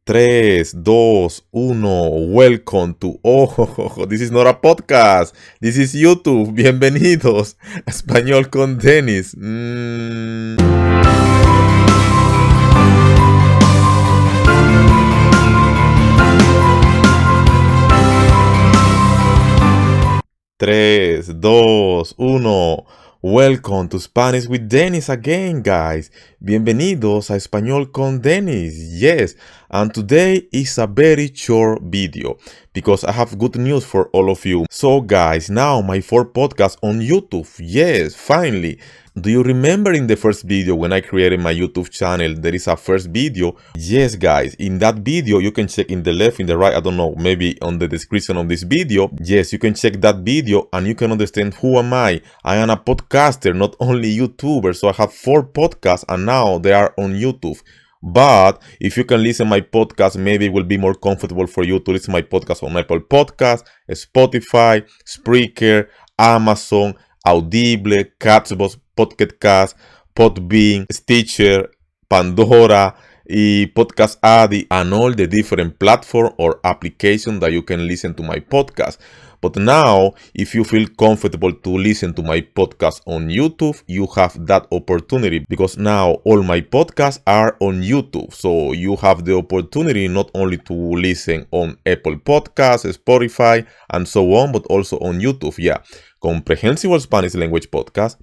3, 2, 1, welcome to... Oh, this is not a podcast, this is YouTube. Bienvenidos a Español con Denis. 3, 2, 1. Welcome to Spanish with Denis again, guys. Bienvenidos a Español con Denis. Yes, and today is a very short video because I have good news for all of you. So, guys, now my fourth podcast on YouTube. Yes, finally. Do you remember in the first video when I created my YouTube channel, there is a first video? Yes, guys, in that video, you can check in the left, in the right, I don't know, maybe on the description of this video. Yes, you can check that video and you can understand who am I. I am a podcaster, not only YouTuber. So I have 4 podcasts and now they are on YouTube. But if you can listen my podcast, maybe it will be more comfortable for you to listen my podcast on Apple Podcasts, Spotify, SPREAKER, Amazon, Audible, Catchbox, Pocket Cast, Podbean, Stitcher, Pandora, Podcast Addict, and all the different platforms or applications that you can listen to my podcast. But now, if you feel comfortable to listen to my podcast on YouTube, you have that opportunity because now all my podcasts are on YouTube. So you have the opportunity not only to listen on Apple Podcasts, Spotify, and so on, but also on YouTube. Yeah, Comprehensible Spanish Language Podcast,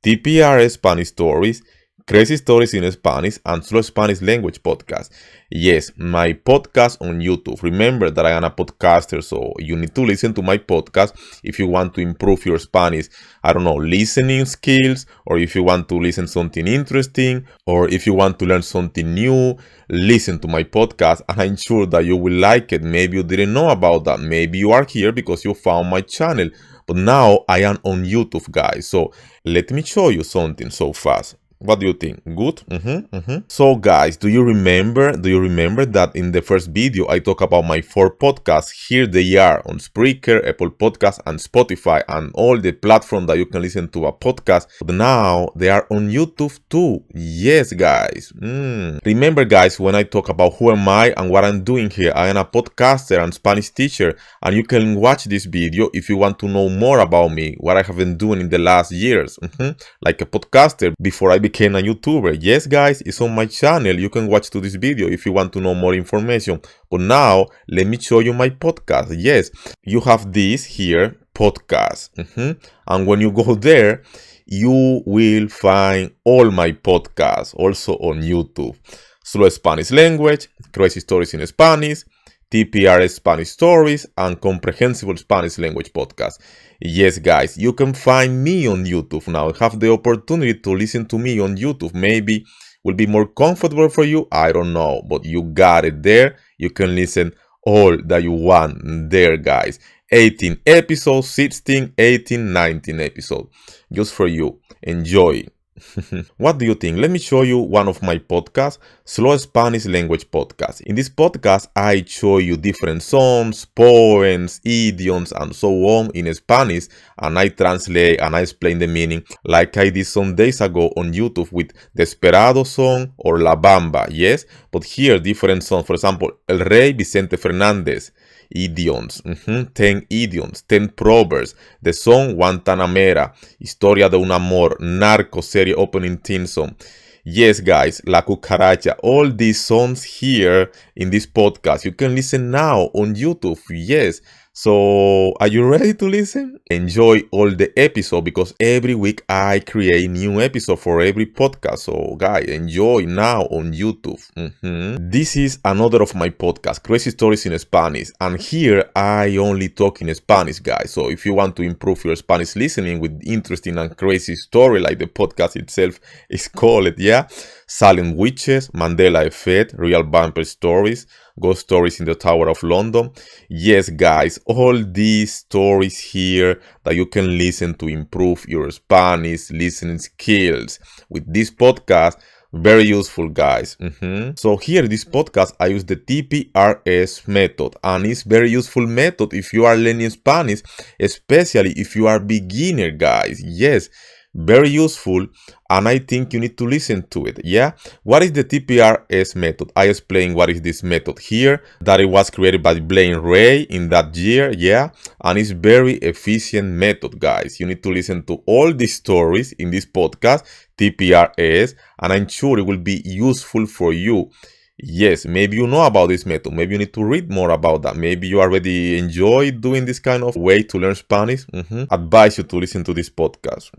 TPRS Spanish Stories, Crazy Stories in Spanish, and Slow Spanish Language Podcast. Yes, my podcast on YouTube. Remember that I am a podcaster, so you need to listen to my podcast if you want to improve your Spanish, I don't know, listening skills, or if you want to listen something interesting, or if you want to learn something new, listen to my podcast, and I'm sure that you will like it. Maybe you didn't know about that. Maybe you are here because you found my channel. But now I am on YouTube, guys. So let me show you something so fast. What do you think? Good? So, guys, do you remember that in the first video I talked about my 4 podcasts? Here they are on Spreaker, Apple Podcasts, and Spotify, and all the platforms that you can listen to a podcast. But now they are on YouTube too. Yes, guys. Remember, guys, when I talk about who am I and what I'm doing here, I am a podcaster and Spanish teacher, and you can watch this video if you want to know more about me, what I have been doing in the last years, like a podcaster before I became a YouTuber. Yes, guys, it's on my channel. You can watch to this video if you want to know more information. But now, let me show you my podcast. Yes, you have this here, podcast. And when you go there, you will find all my podcasts also on YouTube. Slow Spanish Language, Crazy Stories in Spanish, TPRS Spanish Stories, and Comprehensible Spanish Language Podcast. Yes, guys, you can find me on YouTube now. Have the opportunity to listen to me on YouTube. Maybe will be more comfortable for you. I don't know, but you got it there. You can listen all that you want there, guys. 18 episodes, 16, 18, 19 episodes. Just for you. Enjoy. What do you think? Let me show you one of my podcasts, Slow Spanish Language Podcast. In this podcast, I show you different songs, poems, idioms, and so on in Spanish, and I translate and I explain the meaning like I did some days ago on YouTube with Desperado song or La Bamba, yes? But here, different songs. For example, El Rey Vicente Fernández. Idioms, 10 idioms, 10 proverbs, the song Guantanamera, Historia de un Amor, Narco serie opening theme song. Yes, guys, La Cucaracha, all these songs here in this podcast. You can listen now on YouTube. Yes. So, are you ready to listen? Enjoy all the episodes because every week I create new episode for every podcast. So, guys, enjoy now on YouTube. This is another of my podcasts, Crazy Stories in Spanish. And here I only talk in Spanish, guys. So, if you want to improve your Spanish listening with interesting and crazy story like the podcast itself is called, yeah? Silent Witches, Mandela Effect, Real Bumper Stories, Ghost Stories in the Tower of London. Yes, guys, all these stories here that you can listen to improve your Spanish listening skills. With this podcast, very useful, guys. So here, this podcast, I use the TPRS method, and it's very useful method if you are learning Spanish, especially if you are beginner, guys. Yes, very useful, and I think you need to listen to it. Yeah, what is the TPRS method? I explain what is this method here, that it was created by Blaine Ray in that year. Yeah, and it's very efficient method, guys. You need to listen to all the stories in this podcast, TPRS, and I'm sure it will be useful for you. Yes, maybe you know about this method. Maybe you need to read more about that. Maybe you already enjoy doing this kind of way to learn Spanish. Advise you to listen to this podcast.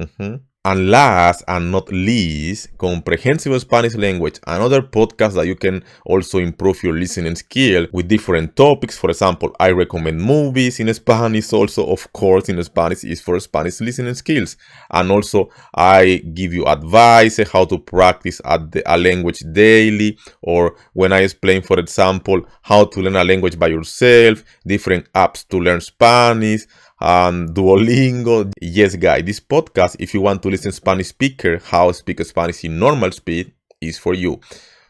And last and not least, Comprehensible Spanish Language, another podcast that you can also improve your listening skill with different topics. For example, I recommend movies in Spanish. Also, of course, in Spanish is for Spanish listening skills. And also, I give you advice how to practice a language daily, or when I explain, for example, how to learn a language by yourself, different apps to learn Spanish, and Duolingo. Yes, guys, this podcast, if you want to listen Spanish speaker, how to speak Spanish in normal speed, is for you.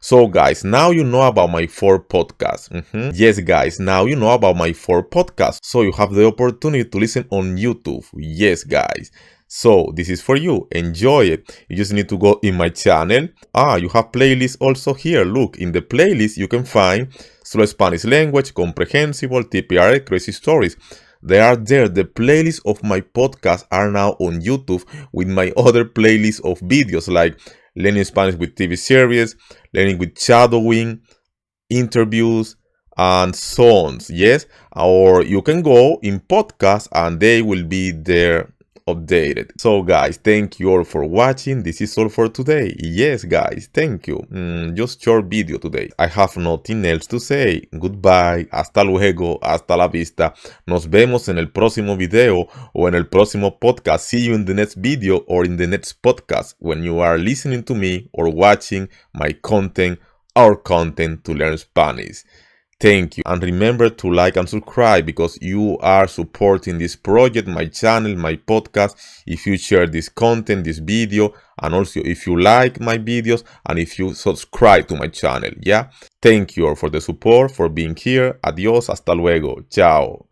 So, guys, now you know about my 4 podcasts. Yes, guys, now you know about my 4 podcasts. So you have the opportunity to listen on YouTube. Yes, guys. So this is for you. Enjoy it. You just need to go in my channel. You have playlists also here. Look, in the playlist you can find Slow Spanish Language, Comprehensible, TPRS, Crazy Stories. They are there. The playlists of my podcast are now on YouTube with my other playlists of videos like learning Spanish with TV series, learning with shadowing, interviews, and songs. Yes, or you can go in podcast and they will be there updated. So guys, thank you all for watching. This is all for today. Yes, guys, thank you. Just short video today. I have nothing else to say. Goodbye, hasta luego, hasta la vista. Nos vemos en el próximo video o en el próximo podcast. See you in the next video or in the next podcast when you are listening to me or watching my content, our content to learn Spanish. Thank you, and remember to like and subscribe because you are supporting this project, my channel, my podcast, if you share this content, this video, and also if you like my videos and if you subscribe to my channel. Yeah, thank you all for the support, for being here. Adios, hasta luego, ciao.